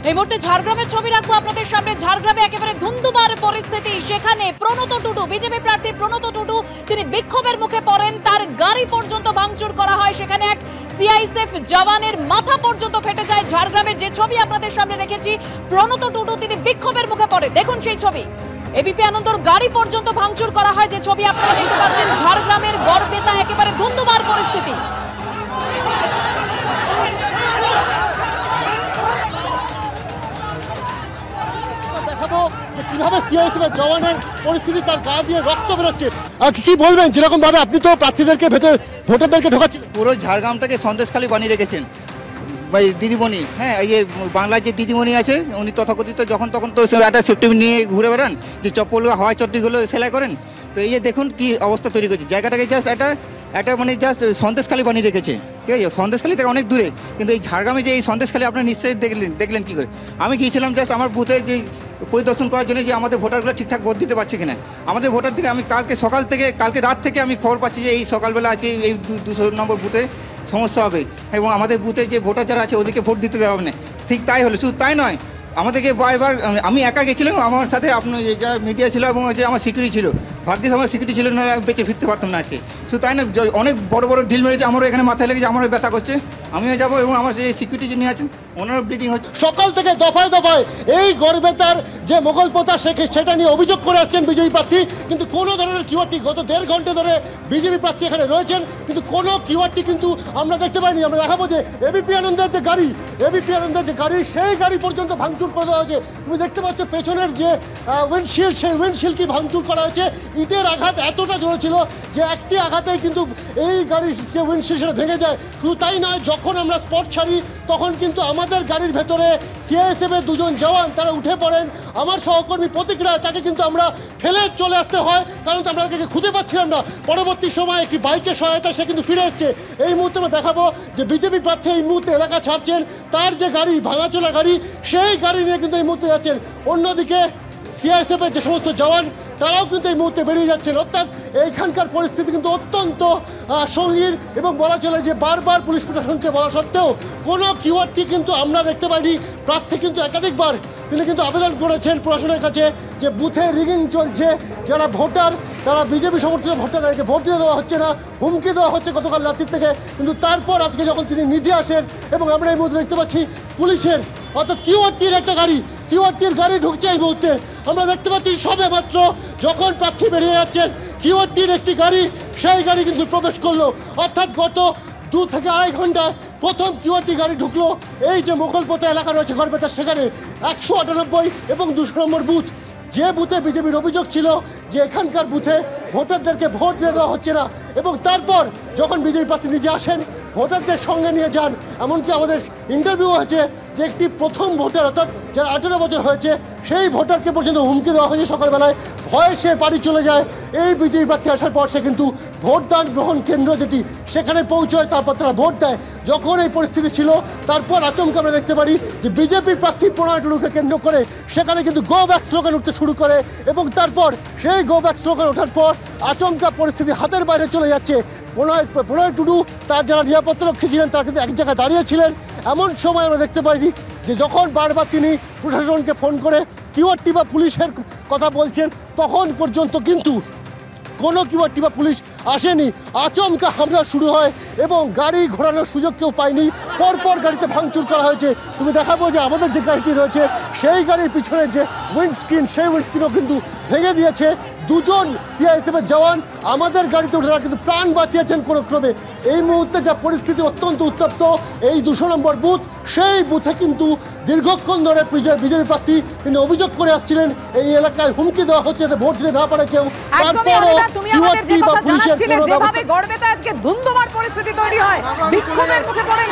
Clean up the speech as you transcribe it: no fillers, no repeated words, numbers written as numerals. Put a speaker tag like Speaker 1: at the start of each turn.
Speaker 1: এই মুহূর্তে ঝাড়গ্রামের ছবি রাখবো আপনাদের সামনে। ঝাড়গ্রামে একেবারে ধুন্ধুমার পরিস্থিতি। সেখানে প্রণত টুডু, বিজেপি প্রার্থী প্রণত টুডু, তিনি বিক্ষোভের মুখে পড়েন। তার গাড়ি পর্যন্ত ভাঙচুর করা হয়। সেখানে এক সিআইএসএফ জওয়ানের মাথা পর্যন্ত ফেটে যায়। ঝাড়গ্রামের যে ছবি আপনাদের সামনে রেখেছি, প্রণত টুডু তিনি বিক্ষোভের মুখে পড়ে। দেখুন সেই ছবি। এবিপি আনন্দর গাড়ি পর্যন্ত ভাঙচুর করা হয়, যে ছবি আপনারা দেখতে পাচ্ছেন। ঝাড়গ্রামের গড়বেতা একেবারে ধুন্ধুমার পরিস্থিতি।
Speaker 2: কিভাবে সিআইএসএফ জওয়ানের পরিস্থিতি, তার গা দিয়ে রক্ত বেরোচ্ছে। কি বলবেন, যেরকম ভাবে আপনি তো প্রার্থীদেরকে ভোটারদেরকে ঢোকাচ্ছিলেন?
Speaker 3: পুরো ঝাড়গ্রামটাকে সন্দেশখালী বানিয়ে রেখেছেন ভাই দিদিমণি। হ্যাঁ, এই যে বাংলার যে দিদিমণি আছে, উনি তথাকথিত যখন তখন তো একটা সেফটি নিয়ে ঘুরে বেড়ান, যে চপ্পল হাওয়াই চট্টিগুলো সেলাই করেন। তো এই যে দেখুন কি অবস্থা তৈরি করছে জায়গাটাকে। জাস্ট একটা মানে জাস্ট সন্দেশখালী বানিয়ে রেখেছে। ঠিক আছে, সন্দেশখালী থেকে অনেক দূরে, কিন্তু এই ঝাড়গ্রামে যে এই সন্দেশখালী আপনারা নিশ্চয়ই দেখলেন কি করে। আমি গিয়েছিলাম জাস্ট আমার বুথে যে পরিদর্শন করার জন্য, যে আমাদের ভোটারগুলো ঠিকঠাক ভোট দিতে পারছে কিনা। আমাদের ভোটার থেকে আমি কালকে রাত থেকে আমি খবর পাচ্ছি যে এই সকালবেলা আজকে এই 200 নম্বর বুথে সমস্যা হবে, এবং আমাদের বুথে যে ভোটার যারা আছে ওদেরকে ভোট দিতে দেওয়া হবে না। ঠিক তাই হলো। শুধু তাই নয়, আমাদেরকে এবার আমি একা গেছিলাম, আমার সাথে আপনার যা মিডিয়া ছিল এবং যে আমার সিকিউরিটি ছিল। ভাগ্যিস আমার সিকিউরিটি ছিল না, বেঁচে ফিরতে পারতাম না আজকে। শুধু তাই না, অনেক বড় বড় ঢিল মেরেছে। আমারও এখানে মাথায় লেগেছে, আমারও ব্যথা করছে। আমিও যাবো, এবং আমার যে সিকিউরিটি যিনি আছেন ওনারও ব্লিডিং হচ্ছে।
Speaker 2: সকাল থেকে দফায় দফায় এই গড়বেতার যে মোগল পোতা সেটা নিয়ে অভিযোগ করে আসছেন বিজেপি প্রার্থী, কিন্তু কোনো ধরনের কিওয়ার্ডটি গত 1.5 ঘন্টা ধরে বিজেপি প্রার্থী এখানে রয়েছেন, কিন্তু কোনো কিওয়ার্ডটি কিন্তু আমরা দেখতে পাইনি। আমরা দেখাবো যে এবিপি আনন্দের যে গাড়ি সেই গাড়ি পর্যন্ত ভাঙচুর করে দেওয়া হয়েছে। তুমি দেখতে পাচ্ছ পেছনের যে উইন্ডশিল্ড, সেই উইন্ডশিল্ড কি ভাঙচুর করা হয়েছে। ইটের আঘাত এতটা জোরে ছিল যে একটি আঘাতেই কিন্তু এই গাড়ির যে উইন্ডশিল্ড সেটা ভেঙে যায়। শুধু তাই নয়, যখন আমরা স্পট ছাড়ি তখন কিন্তু আমাদের গাড়ির ভেতরে সিআইএসএফের 2জন জওয়ান তারা উঠে পড়েন। আমার সহকর্মী প্রতীক রায়, তাকে কিন্তু আমরা ফেলে চলে আসতে হয়, কারণ আমরা তাকে খুঁজে পাচ্ছিলাম না। পরবর্তী সময় একটি বাইকের সহায়তা সে কিন্তু ফিরে এসছে। এই মুহূর্তে আমরা দেখাবো যে বিজেপি প্রার্থী এই মুহূর্তে এলাকা ছাড়ছেন। তার যে গাড়ি, ভাঙাচোলা গাড়ি, সেই গাড়ি নিয়ে কিন্তু এই মুহূর্তে যাচ্ছেন। অন্যদিকে সিআইএসএফের যে সমস্ত জওয়ান তারাও কিন্তু এই মুহূর্তে বেরিয়ে যাচ্ছেন। অর্থাৎ এইখানকার পরিস্থিতি কিন্তু অত্যন্ত সঙ্গীন, এবং বলা চলে যে বারবার পুলিশ প্রশাসনকে বলা সত্ত্বেও কোনো কিওয়ার্ডটি কিন্তু আমরা দেখতে পাইনি। প্রার্থী কিন্তু একাধিকবার তিনি কিন্তু আবেদন করেছেন প্রশাসনের কাছে যে বুথে রিগিং চলছে, যারা ভোটার তারা বিজেপি সমর্থিত ভোটারদেরকে ভোট দিয়ে দেওয়া হচ্ছে না, হুমকি দেওয়া হচ্ছে গতকাল রাত্রির থেকে। কিন্তু তারপর আজকে যখন তিনি নিজে আসেন, এবং আমরা এই মুহূর্তে দেখতে পাচ্ছি পুলিশের অর্থাৎ কিওয়ার্ডটির একটা গাড়ি, কিওয়ার্ডটির গাড়ি ঢুকছে এই মুহূর্তে। আমরা দেখতে পাচ্ছি সবে মাত্র যখন প্রার্থী বেরিয়ে যাচ্ছেন, কিওয়ার্ডটির একটি গাড়ি, সেই গাড়ি কিন্তু প্রবেশ করলো। অর্থাৎ গত 2 থেকে 2.5 ঘন্টায় প্রথম কিওয়ার্ডটি গাড়ি ঢুকলো এই যে মোগলপোতা এলাকা রয়েছে গড়বেতার, সেখানে 198 এবং 200 নম্বর বুথ, যে বুথে বিজেপির অভিযোগ ছিল যে এখানকার বুথে ভোটারদেরকে ভোট দিয়ে দেওয়া হচ্ছে না। এবং তারপর যখন বিজেপি প্রার্থী নিজে আসেন, ভোটারদের সঙ্গে নিয়ে যান। এমনকি আমাদের ইন্টারভিউ হয়েছে যে একটি প্রথম ভোটার, অর্থাৎ যার 18 বছর হয়েছে, সেই ভোটারকে পর্যন্ত হুমকি দেওয়া হয়েছে সকালবেলায়, ভয়ে সে বাড়ি চলে যায়। এই বিজেপি প্রার্থী আসার পর সে কিন্তু ভোটদান গ্রহণ কেন্দ্র যেটি, সেখানে পৌঁছয়, তারপর তারা ভোট দেয়। যখন এই পরিস্থিতি ছিল, তারপর আচমকা আমরা দেখতে পারি যে বিজেপির প্রার্থী প্রণয় টুডুকে কেন্দ্র করে সেখানে কিন্তু গো ব্যাক স্লোগান উঠতে শুরু করে, এবং তারপর সেই গো ব্যাক স্লোগান ওঠার পর আচমকা পরিস্থিতি হাতের বাইরে চলে যাচ্ছে। প্রণয় টুডু, তার যারা নিরাপত্তারক্ষী ছিলেন তারা কিন্তু এক জায়গায় দাঁড়িয়েছিলেন। এমন সময় আমরা দেখতে পাইনি যে যখন বারবার তিনি প্রশাসনকে ফোন করে কিওয়ার্ডটি বা পুলিশের কথা বলছেন, তখন পর্যন্ত কিন্তু কোনো কিওয়ার্ডটি বা পুলিশ আসেনি। আচমকা হামলা শুরু হয়, এবং গাড়ি ঘোরানোর সুযোগ কেউ পায়নি। পরপর গাড়িতে ভাঙচুর করা হয়েছে। তুমি দেখাবো যে আমাদের যে গাড়িটি রয়েছে, সেই গাড়ির পিছনে যে উইন্ডস্ক্রিন, সেই উইন্ডস্ক্রিনও কিন্তু ভেঙে দিয়েছে। 2জন সিআইএসএফের জওয়ান আমাদের গাড়িতে উঠে তারা কিন্তু প্রাণ বাঁচিয়েছেন কোনো ক্রমে। এই মুহূর্তে যা পরিস্থিতি অত্যন্ত উত্তপ্ত এই 200 নম্বর বুথ, সেই বুথে কিন্তু দীর্ঘক্ষণ ধরে বিজেপি প্রার্থী তিনি অভিযোগ করে আসছিলেন এই এলাকায় হুমকি দেওয়া হচ্ছে যাতে ভোট দিতে না পারে কেউ।
Speaker 1: যেভাবে গড়বেতা আজকে ধুন্ধুমার পরিস্থিতি তৈরি হয়, বিক্ষোভের মুখে পড়েন